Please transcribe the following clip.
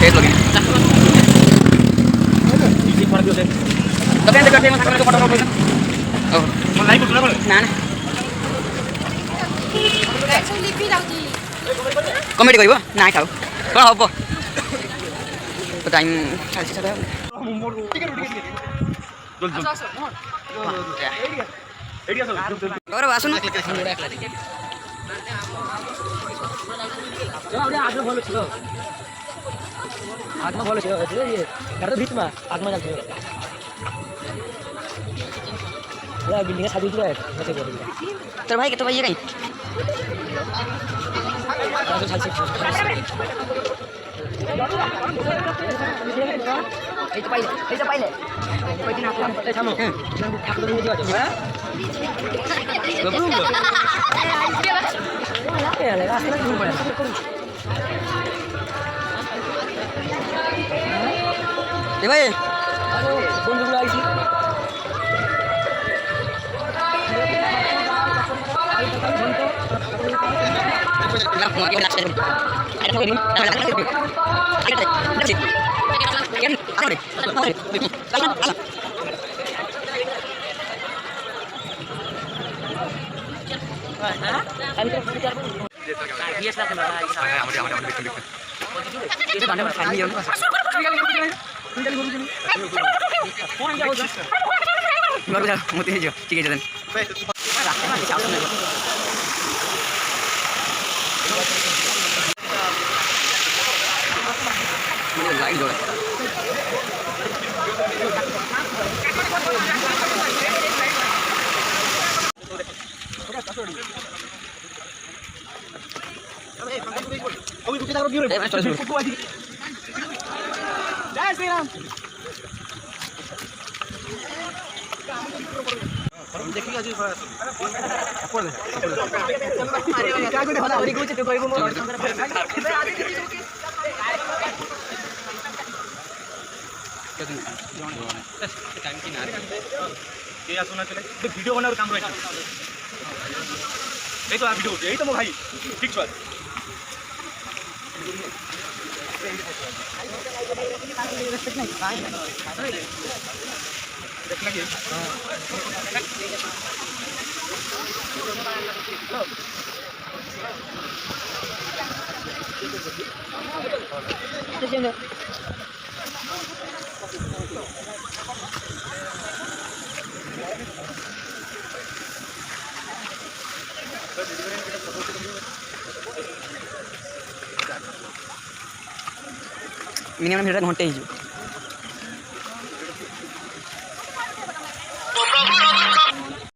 face लगे तो केंद्र करते हैं साकरे को फोटो कर ओ मन लाइव कर ना ना कमेडी गरिबो ना खाऊ कोन हबो तो टाइम खालछि सबै गौरव आसुन आत्मा भलो थियो ये घर त बीचमा आत्मा जान्छ ल बिल्डिङ साथी थियो मते गर्नु तर भाइ के तो भाइ ये कहीं आज खालछि এই তো পাইলে কয়দিন আসলাম এই থামো ঠাকুর দিয়ে দিও হ্যাঁ এ আলে রাস্তা ঘুরে পড়ে এ ভাই আরে বন্ধুগুলো আইছি ठीक है लाइट जोड़ा जय श्री राम देखिए आज वीडियो बनाने काम रही तो वीडियो यही तो मो भाई ठीक छुआ मिनिमम 1 घंटे ही